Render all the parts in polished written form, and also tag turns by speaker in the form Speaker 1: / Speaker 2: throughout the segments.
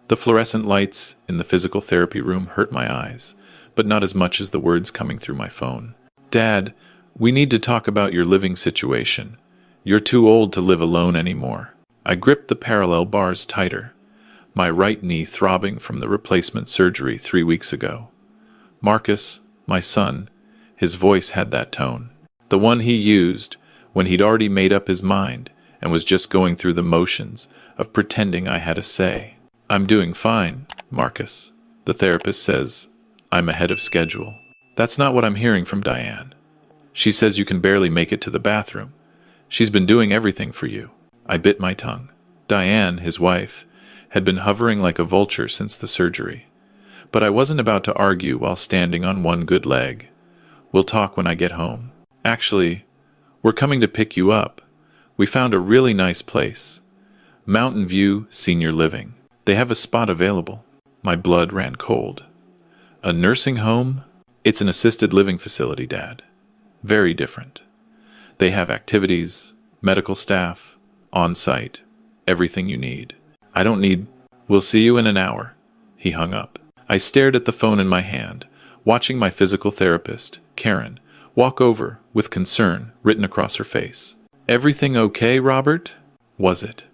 Speaker 1: The fluorescent lights in the physical therapy room hurt my eyes, but not as much as the words coming through my phone. Dad, we need to talk about your living situation. You're too old to live alone anymore. I gripped the parallel bars tighter, my right knee throbbing from the replacement surgery 3 weeks ago. Marcus, my son, his voice had that tone. The one he used when he'd already made up his mind and was just going through the motions of pretending I had a say. I'm doing fine, Marcus. The therapist says I'm ahead of schedule. That's not what I'm hearing from Diane. She says you can barely make it to the bathroom. She's been doing everything for you. I bit my tongue. Diane, his wife, had been hovering like a vulture since the surgery. But I wasn't about to argue while standing on one good leg. We'll talk when I get home. Actually, we're coming to pick you up. We found a really nice place. Mountain View Senior Living. They have a spot available. My blood ran cold. A nursing home? It's an assisted living facility, Dad. Very different. They have activities, medical staff, on-site, everything you need. I don't need... We'll see you in an hour. He hung up. I stared at the phone in my hand, watching my physical therapist, Karen, walk over with concern written across her face. Everything okay, Robert? Was it?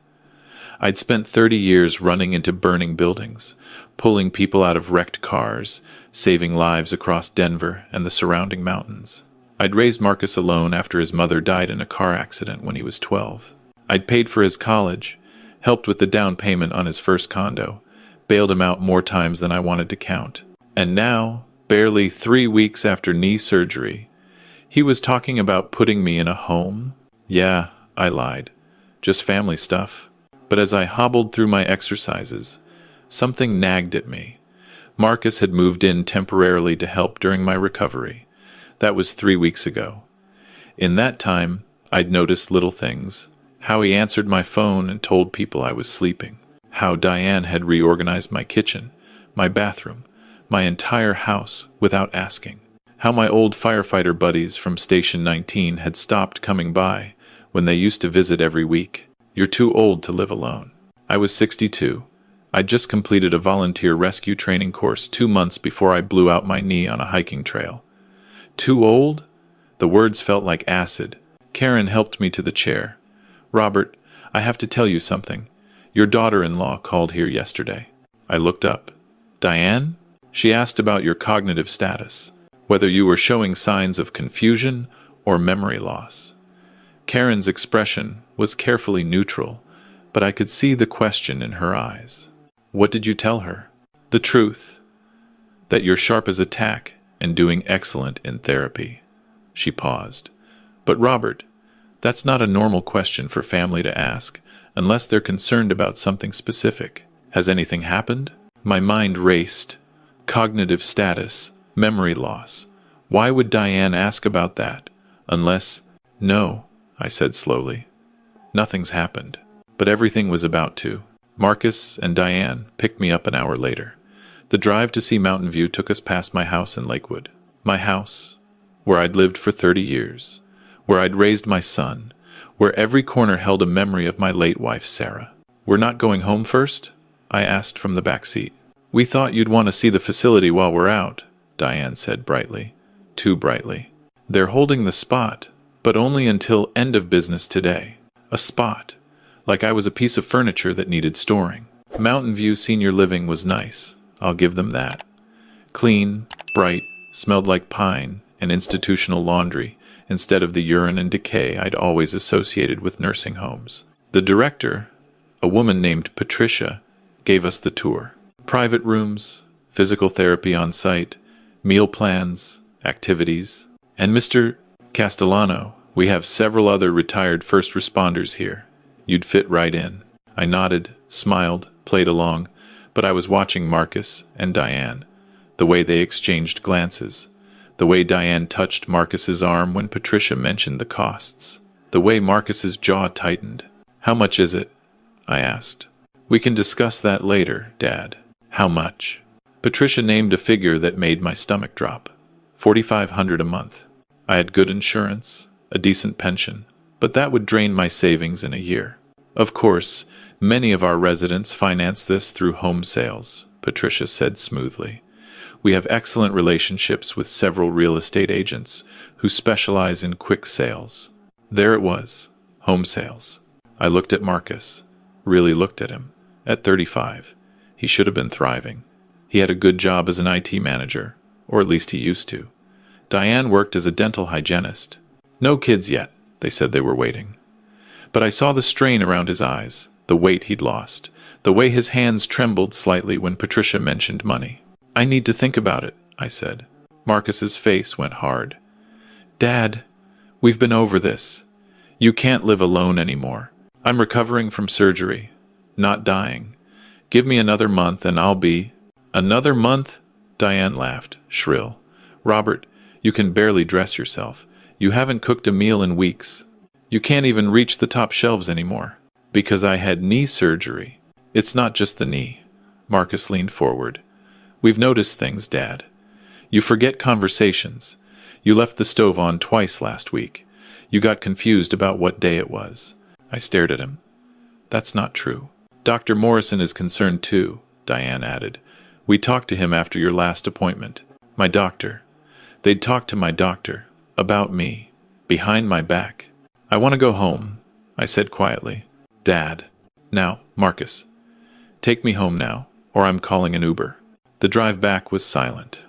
Speaker 1: I'd spent 30 years running into burning buildings, pulling people out of wrecked cars, saving lives across Denver and the surrounding mountains. I'd raised Marcus alone after his mother died in a car accident when he was 12. I'd paid for his college, helped with the down payment on his first condo, bailed him out more times than I wanted to count. And now, barely 3 weeks after knee surgery, he was talking about putting me in a home? Yeah, I lied. Just family stuff. But as I hobbled through my exercises, something nagged at me. Marcus had moved in temporarily to help during my recovery. That was 3 weeks ago. In that time, I'd noticed little things. How he answered my phone and told people I was sleeping. How Diane had reorganized my kitchen, my bathroom, my entire house without asking. How my old firefighter buddies from Station 19 had stopped coming by when they used to visit every week. You're too old to live alone. I was 62. I'd just completed a volunteer rescue training course 2 months before I blew out my knee on a hiking trail. Too old? The words felt like acid. Karen helped me to the chair. Robert, I have to tell you something. Your daughter-in-law called here yesterday. I looked up. Diane? She asked about your cognitive status, whether you were showing signs of confusion or memory loss. Karen's expression was carefully neutral, but I could see the question in her eyes. What did you tell her? The truth. That you're sharp as a tack and doing excellent in therapy. She paused. But Robert, that's not a normal question for family to ask, unless they're concerned about something specific. Has anything happened? My mind raced. Cognitive status, memory loss. Why would Diane ask about that? Unless... No, I said slowly. Nothing's happened. But everything was about to. Marcus and Diane picked me up an hour later. The drive to see Mountain View took us past my house in Lakewood. My house, where I'd lived for 30 years, where I'd raised my son, where every corner held a memory of my late wife, Sarah. We're not going home first? I asked from the back seat. We thought you'd want to see the facility while we're out, Diane said brightly. Too brightly. They're holding the spot, but only until end of business today. A spot. Like I was a piece of furniture that needed storing. Mountain View Senior Living was nice. I'll give them that. Clean, bright, smelled like pine and institutional laundry instead of the urine and decay I'd always associated with nursing homes. The director, a woman named Patricia, gave us the tour. Private rooms, physical therapy on site, meal plans, activities. And Mr. Castellano, we have several other retired first responders here. You'd fit right in. I nodded, smiled, played along, but I was watching Marcus and Diane, the way they exchanged glances, the way Diane touched Marcus's arm when Patricia mentioned the costs, the way Marcus's jaw tightened. How much is it? I asked. We can discuss that later, Dad. How much? Patricia named a figure that made my stomach drop. $4,500 a month. I had good insurance, a decent pension, but that would drain my savings in a year. Of course, many of our residents finance this through home sales, Patricia said smoothly. We have excellent relationships with several real estate agents who specialize in quick sales. There it was, home sales. I looked at Marcus, really looked at him. At 35, he should have been thriving. He had a good job as an IT manager, or at least he used to. Diane worked as a dental hygienist. No kids yet, they said they were waiting. But I saw the strain around his eyes, the weight he'd lost, the way his hands trembled slightly when Patricia mentioned money. I need to think about it, I said. Marcus's face went hard. Dad, we've been over this. You can't live alone anymore. I'm recovering from surgery, not dying. Give me another month and I'll be... Another month? Diane laughed, shrill. Robert, you can barely dress yourself. You haven't cooked a meal in weeks. You can't even reach the top shelves anymore. Because I had knee surgery. It's not just the knee. Marcus leaned forward. We've noticed things, Dad. You forget conversations. You left the stove on twice last week. You got confused about what day it was. I stared at him. That's not true. Dr. Morrison is concerned too, Diane added. We talked to him after your last appointment. My doctor. They'd talked to my doctor. About me. Behind my back. I want to go home, I said quietly. Dad. Now, Marcus. Take me home now, or I'm calling an Uber. The drive back was silent.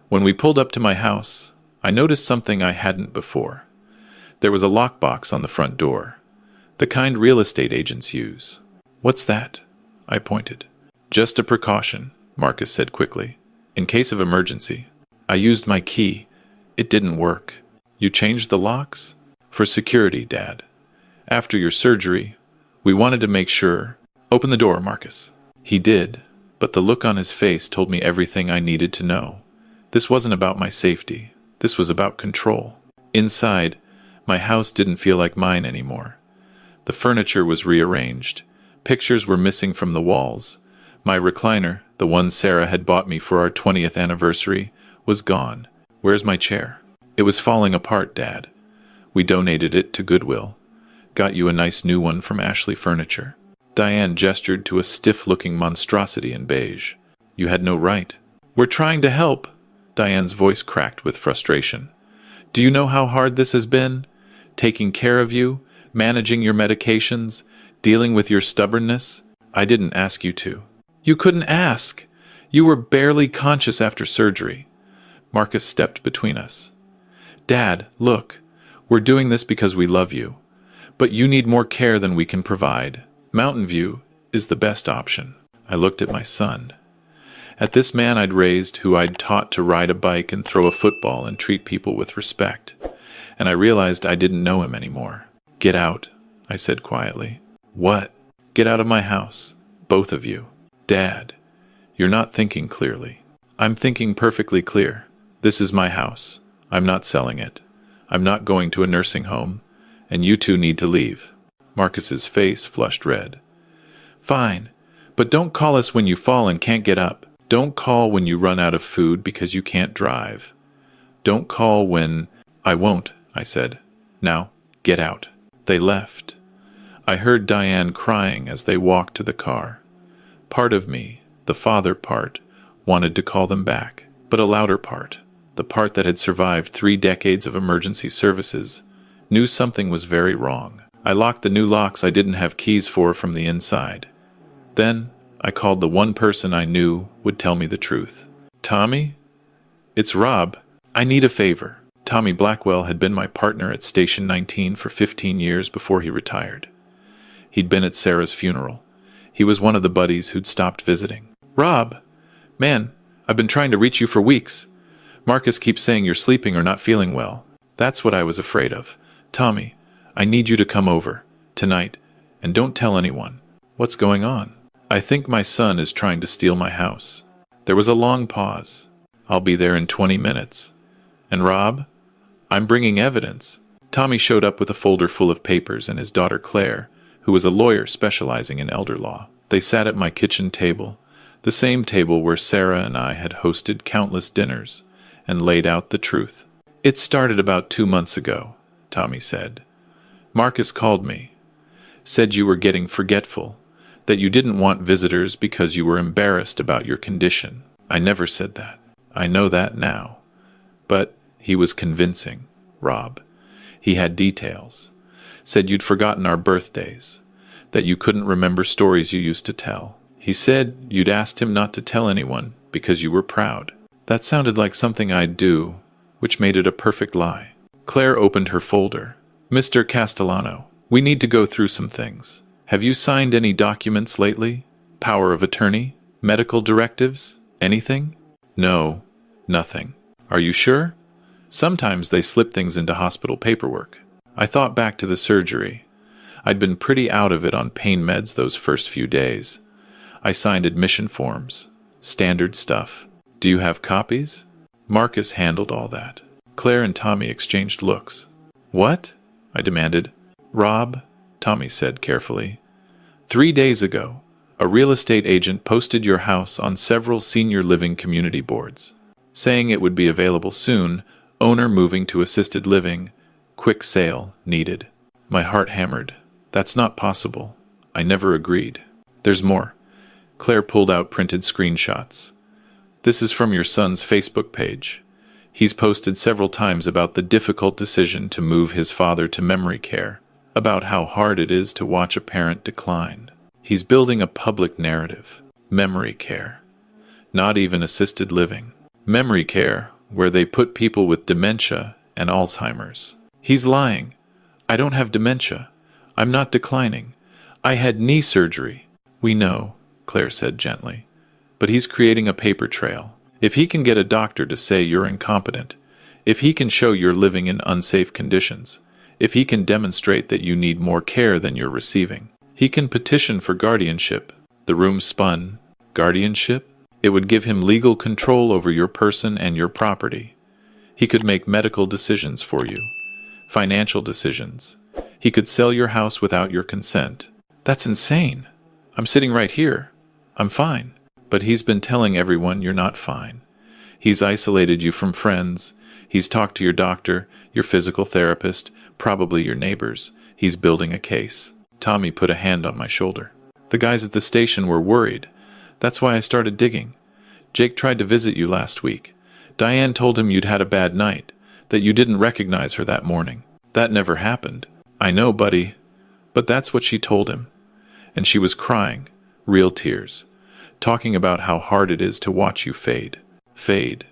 Speaker 1: When we pulled up to my house, I noticed something I hadn't before. There was a lockbox on the front door. The kind real estate agents use. What's that? I pointed. Just a precaution, Marcus said quickly. In case of emergency. I used my key. It didn't work. You changed the locks? For security, Dad. After your surgery, we wanted to make sure. Open the door, Marcus. He did, but the look on his face told me everything I needed to know. This wasn't about my safety. This was about control. Inside, my house didn't feel like mine anymore. The furniture was rearranged. Pictures were missing from the walls. My recliner, the one Sarah had bought me for our 20th anniversary, was gone. Where's my chair? It was falling apart, Dad. We donated it to Goodwill. Got you a nice new one from Ashley Furniture. Diane gestured to a stiff-looking monstrosity in beige. You had no right. We're trying to help. Diane's voice cracked with frustration. Do you know how hard this has been? Taking care of you, managing your medications, dealing with your stubbornness? I didn't ask you to. You couldn't ask. You were barely conscious after surgery. Marcus stepped between us. Dad, look. We're doing this because we love you. But you need more care than we can provide. Mountain View is the best option. I looked at my son. At this man I'd raised, who I'd taught to ride a bike and throw a football and treat people with respect. And I realized I didn't know him anymore. Get out, I said quietly. What? Get out of my house. Both of you. Dad, you're not thinking clearly. I'm thinking perfectly clear. This is my house. I'm not selling it. I'm not going to a nursing home. And you two need to leave. Marcus's face flushed red. Fine, but don't call us when you fall and can't get up. Don't call when you run out of food because you can't drive. Don't call when... I won't, I said. Now, get out. They left. I heard Diane crying as they walked to the car. Part of me, the father part, wanted to call them back, but a louder part, the part that had survived 3 decades of emergency services, knew something was very wrong. I locked the new locks I didn't have keys for from the inside. Then, I called the one person I knew would tell me the truth. Tommy? It's Rob. I need a favor. Tommy Blackwell had been my partner at Station 19 for 15 years before he retired. He'd been at Sarah's funeral. He was one of the buddies who'd stopped visiting. Rob! Man, I've been trying to reach you for weeks. Marcus keeps saying you're sleeping or not feeling well. That's what I was afraid of. Tommy, I need you to come over, tonight, and don't tell anyone. What's going on? I think my son is trying to steal my house. There was a long pause. I'll be there in 20 minutes. And Rob? I'm bringing evidence. Tommy showed up with a folder full of papers and his daughter Claire, who was a lawyer specializing in elder law. They sat at my kitchen table, the same table where Sarah and I had hosted countless dinners, and laid out the truth. It started about 2 months ago, Tommy said. Marcus called me. Said you were getting forgetful, that you didn't want visitors because you were embarrassed about your condition. I never said that. I know that now. But he was convincing, Rob. He had details. Said you'd forgotten our birthdays, that you couldn't remember stories you used to tell. He said you'd asked him not to tell anyone because you were proud. That sounded like something I'd do, which made it a perfect lie. Claire opened her folder. Mr. Castellano, we need to go through some things. Have you signed any documents lately? Power of attorney? Medical directives? Anything? No, nothing. Are you sure? Sometimes they slip things into hospital paperwork. I thought back to the surgery. I'd been pretty out of it on pain meds those first few days. I signed admission forms. Standard stuff. Do you have copies? Marcus handled all that. Claire and Tommy exchanged looks. What? I demanded. Rob, Tommy said carefully. 3 days ago, a real estate agent posted your house on several senior living community boards, saying it would be available soon, owner moving to assisted living, quick sale needed. My heart hammered. That's not possible. I never agreed. There's more. Claire pulled out printed screenshots. This is from your son's Facebook page. He's posted several times about the difficult decision to move his father to memory care, about how hard it is to watch a parent decline. He's building a public narrative. Memory care. Not even assisted living. Memory care, where they put people with dementia and Alzheimer's. He's lying. I don't have dementia. I'm not declining. I had knee surgery. We know, Claire said gently. But he's creating a paper trail. If he can get a doctor to say you're incompetent, if he can show you're living in unsafe conditions, if he can demonstrate that you need more care than you're receiving, he can petition for guardianship. The room spun. Guardianship? It would give him legal control over your person and your property. He could make medical decisions for you. Financial decisions. He could sell your house without your consent. That's insane. I'm sitting right here. I'm fine. But he's been telling everyone you're not fine. He's isolated you from friends. He's talked to your doctor, your physical therapist, probably your neighbors. He's building a case. Tommy put a hand on my shoulder. The guys at the station were worried. That's why I started digging. Jake tried to visit you last week. Diane told him you'd had a bad night, that you didn't recognize her that morning. That never happened. I know, buddy. But that's what she told him. And she was crying, real tears, talking about how hard it is to watch you fade. Fade.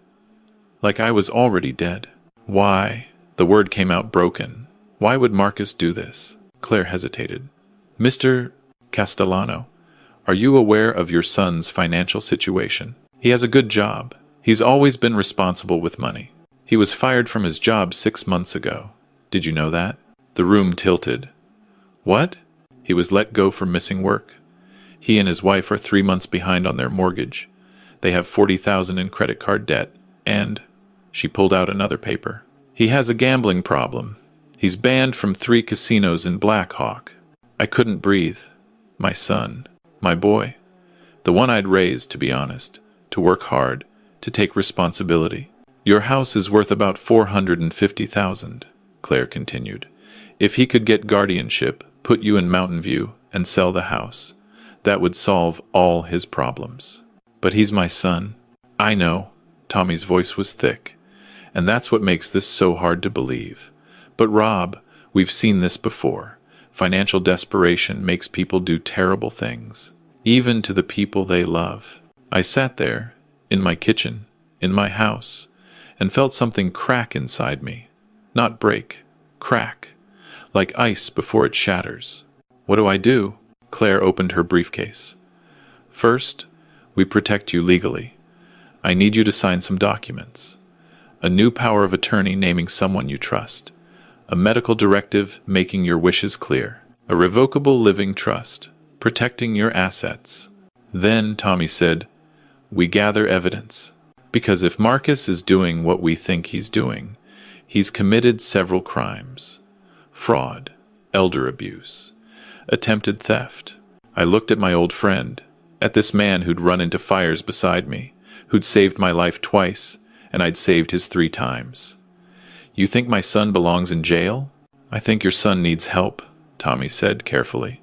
Speaker 1: Like I was already dead. Why? The word came out broken. Why would Marcus do this? Claire hesitated. Mr. Castellano, are you aware of your son's financial situation? He has a good job. He's always been responsible with money. He was fired from his job 6 months ago. Did you know that? The room tilted. What? He was let go for missing work. He and his wife are 3 months behind on their mortgage. They have $40,000 in credit card debt, and she pulled out another paper. He has a gambling problem. He's banned from 3 casinos in Black Hawk. I couldn't breathe. My son. My boy. The one I'd raised, to be honest. To work hard. To take responsibility. Your house is worth about $450,000, Claire continued. If he could get guardianship, put you in Mountain View, and sell the house, that would solve all his problems. But he's my son. I know. Tommy's voice was thick. And that's what makes this so hard to believe. But Rob, we've seen this before. Financial desperation makes people do terrible things, even to the people they love. I sat there, in my kitchen, in my house, and felt something crack inside me. Not break, crack, like ice before it shatters. What do I do? Claire opened her briefcase. First, we protect you legally. I need you to sign some documents. A new power of attorney naming someone you trust. A medical directive making your wishes clear. A revocable living trust, protecting your assets. Then, Tommy said, we gather evidence. Because if Marcus is doing what we think he's doing, he's committed several crimes. Fraud, elder abuse, attempted theft. I looked at my old friend, at this man who'd run into fires beside me, who'd saved my life twice, and I'd saved his 3 times. You think my son belongs in jail? I think your son needs help, Tommy said carefully.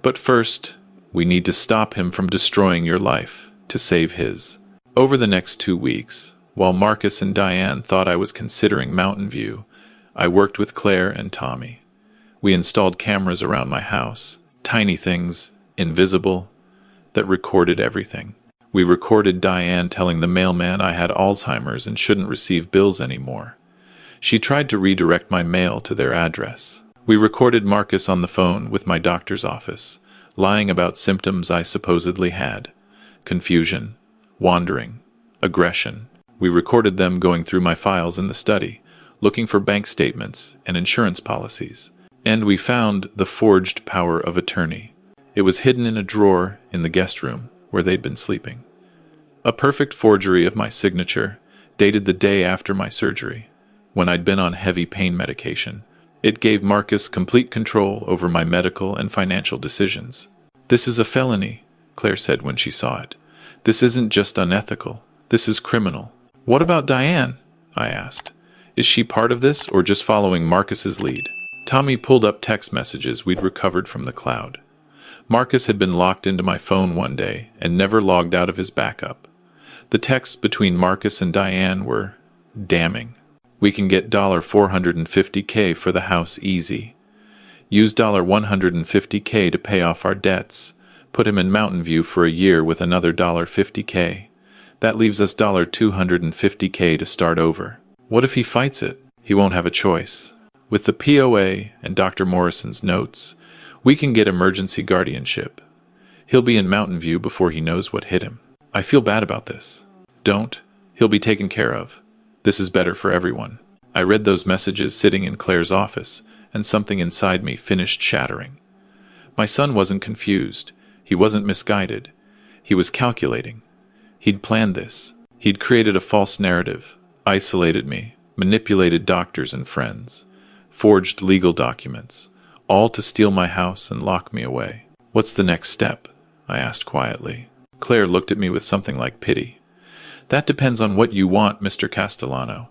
Speaker 1: But first, we need to stop him from destroying your life, to save his. Over the next 2 weeks, while Marcus and Diane thought I was considering Mountain View, I worked with Claire and Tommy. We installed cameras around my house, tiny things, invisible, that recorded everything. We recorded Diane telling the mailman I had Alzheimer's and shouldn't receive bills anymore. She tried to redirect my mail to their address. We recorded Marcus on the phone with my doctor's office, lying about symptoms I supposedly had: confusion, wandering, aggression. We recorded them going through my files in the study, looking for bank statements and insurance policies. And we found the forged power of attorney. It was hidden in a drawer in the guest room where they'd been sleeping. A perfect forgery of my signature, dated the day after my surgery, when I'd been on heavy pain medication. It gave Marcus complete control over my medical and financial decisions. "This is a felony," Claire said when she saw it. "This isn't just unethical. This is criminal." "What about Diane?" I asked. "Is she part of this or just following Marcus's lead?" Tommy pulled up text messages we'd recovered from the cloud. Marcus had been locked into my phone one day and never logged out of his backup. The texts between Marcus and Diane were damning. "We can get $450K for the house easy. Use $150K to pay off our debts. Put him in Mountain View for a year with another $50K. That leaves us $250K to start over. What if he fights it? He won't have a choice. With the POA and Dr. Morrison's notes, we can get emergency guardianship. He'll be in Mountain View before he knows what hit him. I feel bad about this." "Don't. He'll be taken care of. This is better for everyone." I read those messages sitting in Claire's office, and something inside me finished shattering. My son wasn't confused. He wasn't misguided. He was calculating. He'd planned this. He'd created a false narrative, isolated me, manipulated doctors and friends, forged legal documents, all to steal my house and lock me away. "What's the next step?" I asked quietly. Claire looked at me with something like pity. "That depends on what you want, Mr. Castellano.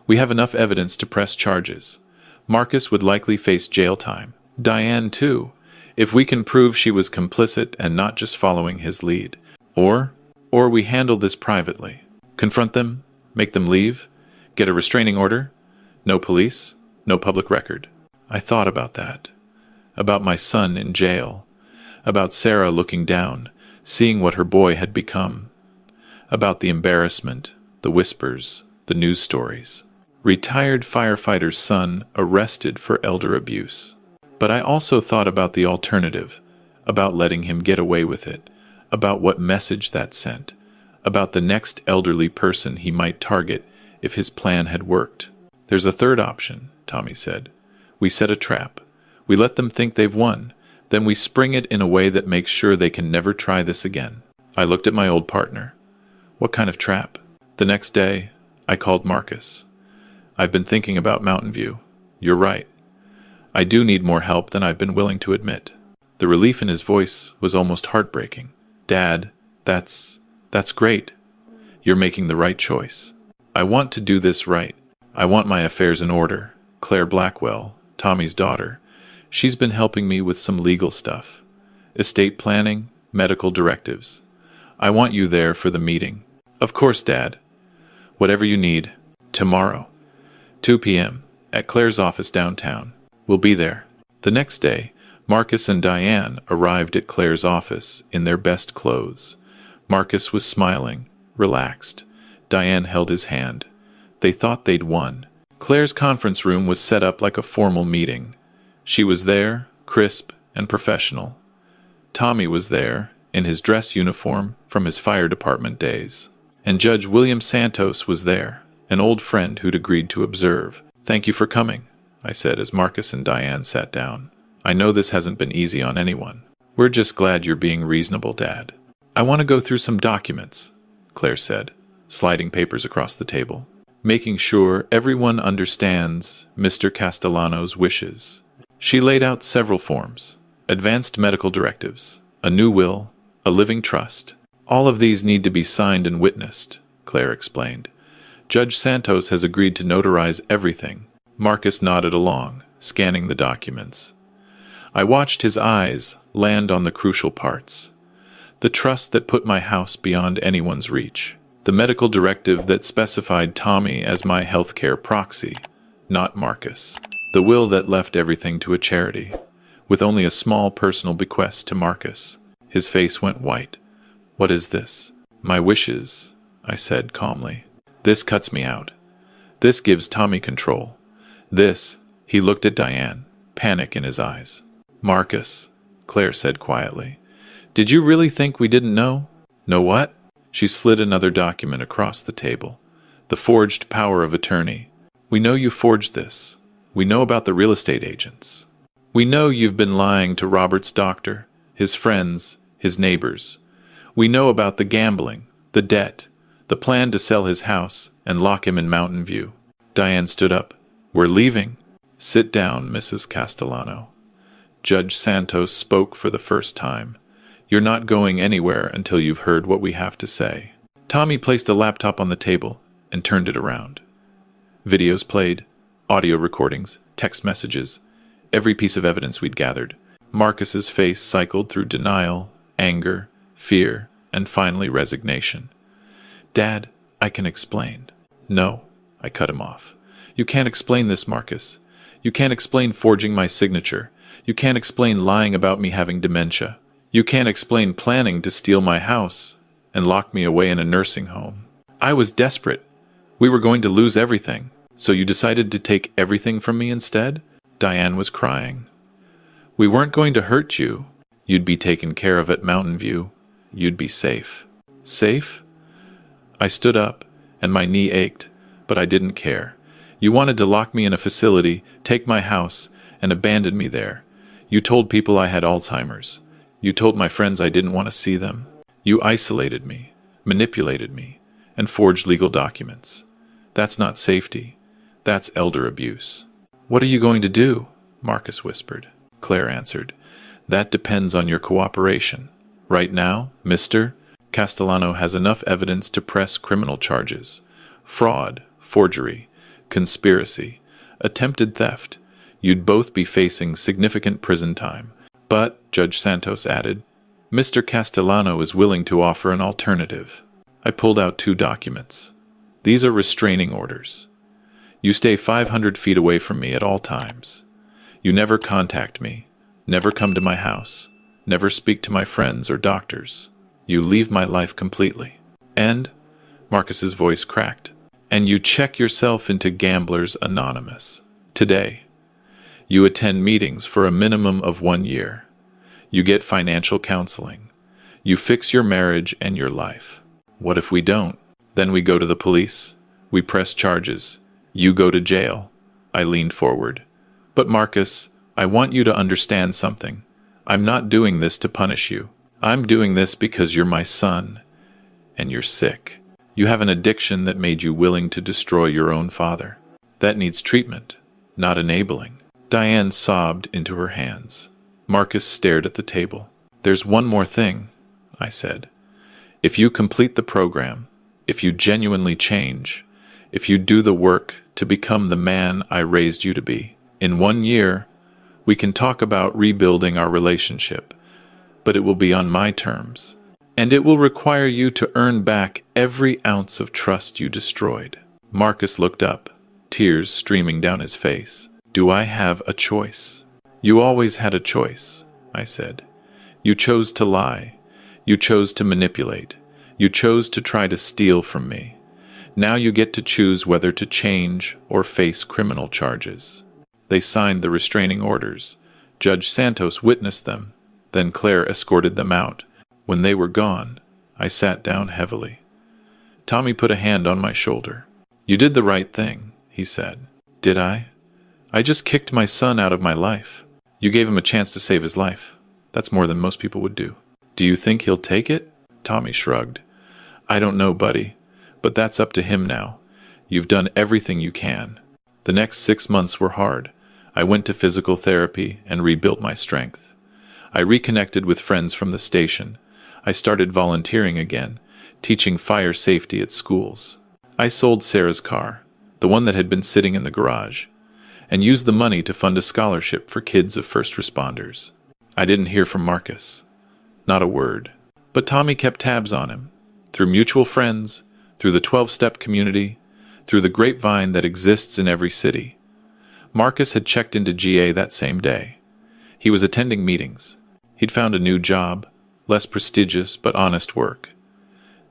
Speaker 1: We have enough evidence to press charges. Marcus would likely face jail time. Diane, too, if we can prove she was complicit and not just following his lead. Or we handle this privately. Confront them, make them leave, get a restraining order. No police, no public record." I thought about that. About my son in jail. About Sarah looking down, seeing what her boy had become. About the embarrassment, the whispers, the news stories. Retired firefighter's son arrested for elder abuse. But I also thought about the alternative, about letting him get away with it, about what message that sent, about the next elderly person he might target if his plan had worked. "There's a third option," Tommy said. "We set a trap. We let them think they've won. Then we spring it in a way that makes sure they can never try this again." I looked at my old partner. "What kind of trap?" The next day, I called Marcus. "I've been thinking about Mountain View. You're right. I do need more help than I've been willing to admit." The relief in his voice was almost heartbreaking. "Dad, that's great. You're making the right choice. I want to do this right. I want my affairs in order. Claire Blackwell, Tommy's daughter, she's been helping me with some legal stuff. Estate planning, medical directives. I want you there for the meeting." "Of course, Dad. Whatever you need. Tomorrow, 2 p.m., at Claire's office downtown. We'll be there." The next day, Marcus and Diane arrived at Claire's office in their best clothes. Marcus was smiling, relaxed. Diane held his hand. They thought they'd won. Claire's conference room was set up like a formal meeting. She was there, crisp and professional. Tommy was there, in his dress uniform from his fire department days. And Judge William Santos was there, an old friend who'd agreed to observe. "Thank you for coming," I said as Marcus and Diane sat down. "I know this hasn't been easy on anyone. We're just glad you're being reasonable, Dad." "I want to go through some documents," Claire said, sliding papers across the table. "Making sure everyone understands Mr. Castellano's wishes." She laid out several forms: advanced medical directives, a new will, a living trust. "All of these need to be signed and witnessed," Claire explained. "Judge Santos has agreed to notarize everything." Marcus nodded along, scanning the documents. I watched his eyes land on the crucial parts. The trust that put my house beyond anyone's reach. The medical directive that specified Tommy as my healthcare proxy, not Marcus. The will that left everything to a charity, with only a small personal bequest to Marcus. His face went white. What is this? My wishes, I said calmly. This cuts me out. This gives Tommy control. This, he looked at Diane, panic in his eyes. Marcus, Claire said quietly. Did you really think we didn't know? Know what? She slid another document across the table. The forged power of attorney. We know you forged this. We know about the real estate agents. We know you've been lying to Robert's doctor, his friends, his neighbors. We know about the gambling, the debt, the plan to sell his house and lock him in Mountain View. Diane stood up. We're leaving. Sit down, Mrs. Castellano. Judge Santos spoke for the first time. You're not going anywhere until you've heard what we have to say. Tommy placed a laptop on the table and turned it around. Videos played, audio recordings, text messages, every piece of evidence we'd gathered. Marcus's face cycled through denial, anger, fear, and finally resignation. Dad, I can explain. No, I cut him off. You can't explain this, Marcus. You can't explain forging my signature. You can't explain lying about me having dementia. You can't explain planning to steal my house and lock me away in a nursing home. I was desperate. We were going to lose everything. So you decided to take everything from me instead? Diane was crying. We weren't going to hurt you. You'd be taken care of at Mountain View. You'd be safe. Safe? I stood up, and my knee ached, but I didn't care. You wanted to lock me in a facility, take my house, and abandon me there. You told people I had Alzheimer's. You told my friends I didn't want to see them. You isolated me, manipulated me, and forged legal documents. That's not safety. That's elder abuse. What are you going to do? Marcus whispered. Claire answered. That depends on your cooperation. Right now, Mr. Castellano has enough evidence to press criminal charges. Fraud, forgery, conspiracy, attempted theft. You'd both be facing significant prison time. But, Judge Santos added, Mr. Castellano is willing to offer an alternative. I pulled out 2 documents. These are restraining orders. You stay 500 feet away from me at all times. You never contact me, never come to my house, never speak to my friends or doctors. You leave my life completely. And, Marcus's voice cracked, and you check yourself into Gamblers Anonymous. Today, you attend meetings for a minimum of 1 year. You get financial counseling. You fix your marriage and your life. What if we don't? Then we go to the police. We press charges. You go to jail. I leaned forward. But Marcus, I want you to understand something. I'm not doing this to punish you. I'm doing this because you're my son, and you're sick. You have an addiction that made you willing to destroy your own father. That needs treatment, not enabling. Diane sobbed into her hands. Marcus stared at the table. There's one more thing, I said. If you complete the program, if you genuinely change, if you do the work to become the man I raised you to be, in 1 year, we can talk about rebuilding our relationship, but it will be on my terms, and it will require you to earn back every ounce of trust you destroyed. Marcus looked up, tears streaming down his face. Do I have a choice? You always had a choice, I said. You chose to lie. You chose to manipulate. You chose to try to steal from me. Now you get to choose whether to change or face criminal charges. They signed the restraining orders. Judge Santos witnessed them. Then Claire escorted them out. When they were gone, I sat down heavily. Tommy put a hand on my shoulder. You did the right thing, he said. Did I? I just kicked my son out of my life. You gave him a chance to save his life. That's more than most people would do. Do you think he'll take it? Tommy shrugged. I don't know, buddy, but that's up to him now. You've done everything you can. The next 6 months were hard. I went to physical therapy and rebuilt my strength. I reconnected with friends from the station. I started volunteering again, teaching fire safety at schools. I sold Sarah's car, the one that had been sitting in the garage. and used the money to fund a scholarship for kids of first responders. I didn't hear from Marcus. Not a word. But Tommy kept tabs on him, through mutual friends, through the 12-step community, through the grapevine that exists in every city. Marcus had checked into GA that same day. He was attending meetings. He'd found a new job, less prestigious but honest work.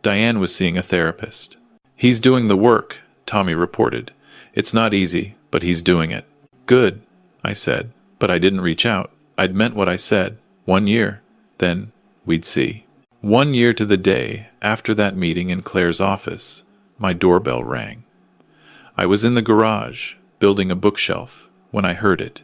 Speaker 1: Diane was seeing a therapist. "He's doing the work," Tommy reported. "It's not easy, but he's doing it." "Good," I said, but I didn't reach out. I'd meant what I said. 1 year. Then we'd see. 1 year to the day after that meeting in Claire's office, my doorbell rang. I was in the garage, building a bookshelf, when I heard it.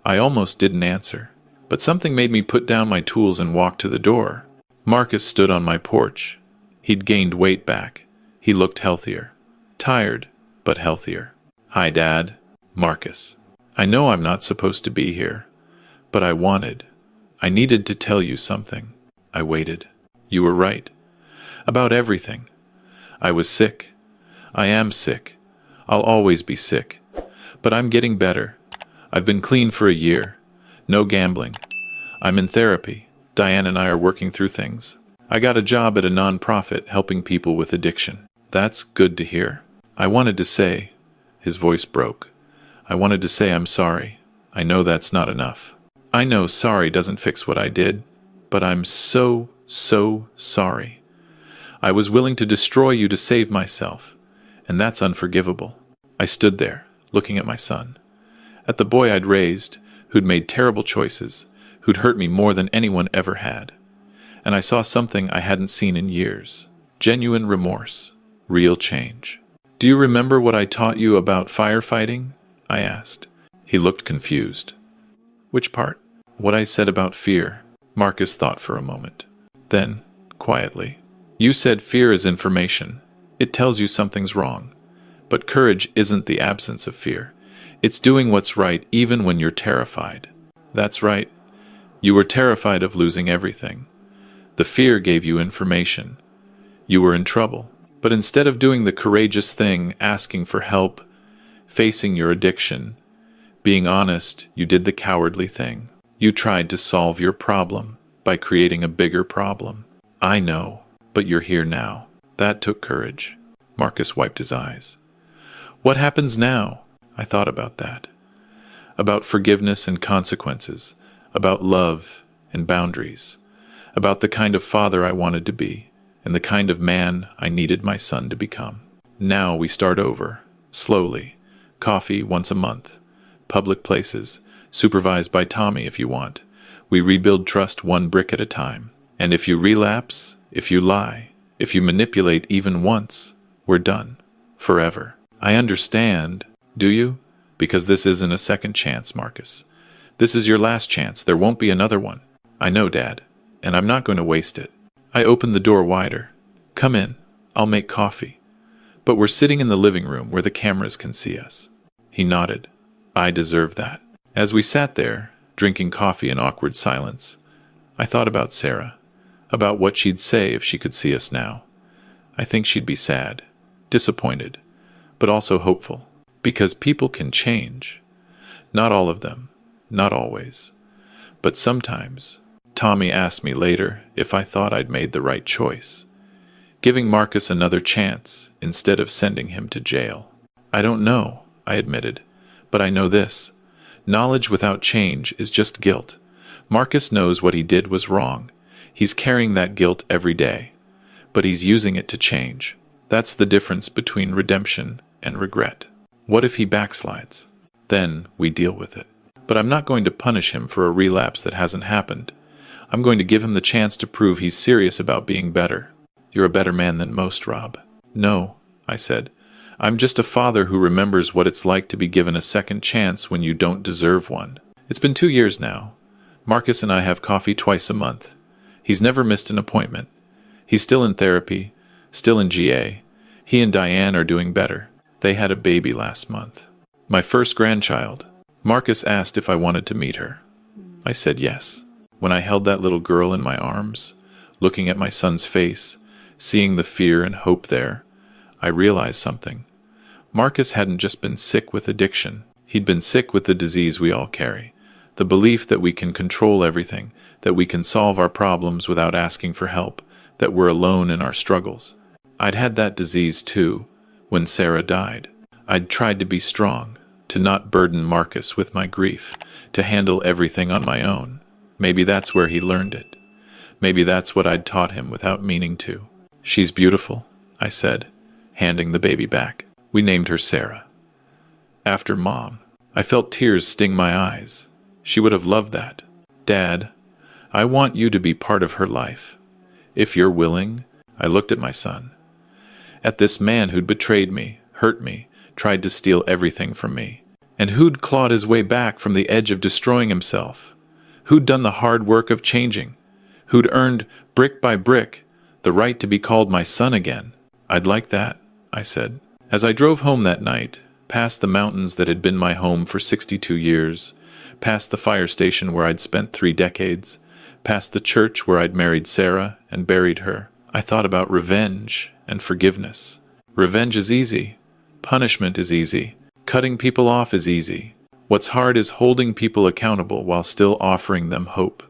Speaker 1: I almost didn't answer, but something made me put down my tools and walk to the door. Marcus stood on my porch. He'd gained weight back. He looked healthier. Tired, but healthier. "Hi, Dad." "Marcus, I know I'm not supposed to be here, but I needed to tell you something." I waited. "You were right. About everything. I was sick. I am sick. I'll always be sick. But I'm getting better. I've been clean for a year. No gambling. I'm in therapy. Diane and I are working through things. I got a job at a non-profit helping people with addiction." "That's good to hear." I wanted to say, his voice broke. I wanted to say I'm sorry. I know that's not enough. I know sorry doesn't fix what I did, but I'm so sorry. I was willing to destroy you to save myself, and that's unforgivable. I stood there, looking at my son, at the boy I'd raised, who'd made terrible choices, who'd hurt me more than anyone ever had. And I saw something I hadn't seen in years. Genuine remorse. Real change. "Do you remember what I taught you about firefighting?" I asked. He looked confused. "Which part?" "What I said about fear." Marcus thought for a moment. Then, quietly, "You said fear is information. It tells you something's wrong. But courage isn't the absence of fear. It's doing what's right even when you're terrified." "That's right. You were terrified of losing everything. The fear gave you information. You were in trouble. But instead of doing the courageous thing, asking for help, facing your addiction, being honest, you did the cowardly thing. You tried to solve your problem by creating a bigger problem. I know, but you're here now. That took courage." Marcus wiped his eyes. "What happens now?" I thought about that. About forgiveness and consequences. About love and boundaries. About the kind of father I wanted to be, and the kind of man I needed my son to become. Now we start over, slowly. Coffee once a month. Public places, supervised by Tommy if you want. We rebuild trust one brick at a time. And if you relapse, if you lie, if you manipulate even once, we're done. Forever. I understand. Do you? Because this isn't a second chance, Marcus. This is your last chance. There won't be another one. I know, Dad, and I'm not going to waste it. I opened the door wider. "Come in. I'll make coffee." But we're sitting in the living room where the cameras can see us. He nodded. I deserve that. As we sat there, drinking coffee in awkward silence, I thought about Sarah, about what she'd say if she could see us now. I think she'd be sad, disappointed, but also hopeful, because people can change. Not all of them, not always, but sometimes. Tommy asked me later if I thought I'd made the right choice, giving Marcus another chance instead of sending him to jail. I don't know, I admitted, but I know this. Knowledge without change is just guilt. Marcus knows what he did was wrong. He's carrying that guilt every day, but he's using it to change. That's the difference between redemption and regret. What if he backslides? Then we deal with it. But I'm not going to punish him for a relapse that hasn't happened. I'm going to give him the chance to prove he's serious about being better. You're a better man than most, Rob. No, I said. I'm just a father who remembers what it's like to be given a second chance when you don't deserve one. It's been 2 years now. Marcus and I have coffee twice a month. He's never missed an appointment. He's still in therapy, still in GA. He and Diane are doing better. They had a baby last month. My first grandchild. Marcus asked if I wanted to meet her. I said yes. When I held that little girl in my arms, looking at my son's face, seeing the fear and hope there, I realized something. Marcus hadn't just been sick with addiction. He'd been sick with the disease we all carry, the belief that we can control everything, that we can solve our problems without asking for help, that we're alone in our struggles. I'd had that disease too, when Sarah died. I'd tried to be strong, to not burden Marcus with my grief, to handle everything on my own. Maybe that's where he learned it. Maybe that's what I'd taught him without meaning to. "She's beautiful," I said, handing the baby back. We named her Sarah, after Mom. I felt tears sting my eyes. She would have loved that. "Dad, I want you to be part of her life. If you're willing." I looked at my son. At this man who'd betrayed me, hurt me, tried to steal everything from me. And who'd clawed his way back from the edge of destroying himself. Who'd done the hard work of changing. Who'd earned, brick by brick, the right to be called my son again. "I'd like that," I said. As I drove home that night, past the mountains that had been my home for 62 years, past the fire station where I'd spent 3 decades, past the church where I'd married Sarah and buried her, I thought about revenge and forgiveness. Revenge is easy. Punishment is easy. Cutting people off is easy. What's hard is holding people accountable while still offering them hope.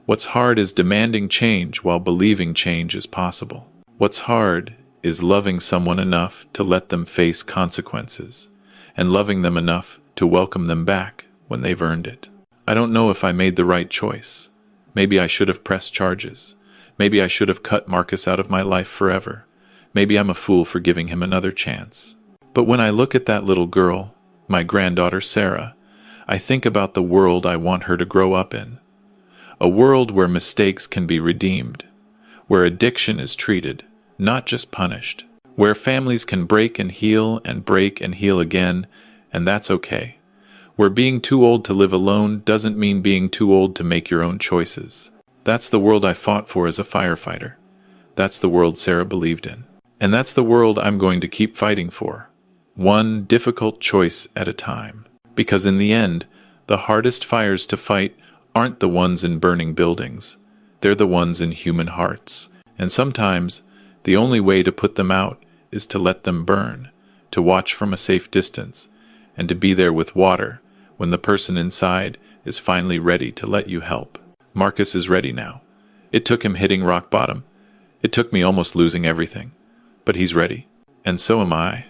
Speaker 1: What's hard is demanding change while believing change is possible. What's hard is loving someone enough to let them face consequences, and loving them enough to welcome them back when they've earned it. I don't know if I made the right choice. Maybe I should have pressed charges. Maybe I should have cut Marcus out of my life forever. Maybe I'm a fool for giving him another chance. But when I look at that little girl, my granddaughter Sarah, I think about the world I want her to grow up in. A world where mistakes can be redeemed, where addiction is treated, not just punished, where families can break and heal again, and that's okay. Where being too old to live alone doesn't mean being too old to make your own choices. That's the world I fought for as a firefighter. That's the world Sarah believed in. And that's the world I'm going to keep fighting for. One difficult choice at a time. Because in the end, the hardest fires to fight aren't the ones in burning buildings. They're the ones in human hearts. And sometimes, the only way to put them out is to let them burn, to watch from a safe distance, and to be there with water when the person inside is finally ready to let you help. Marcus is ready now. It took him hitting rock bottom. It took me almost losing everything. But he's ready. And so am I.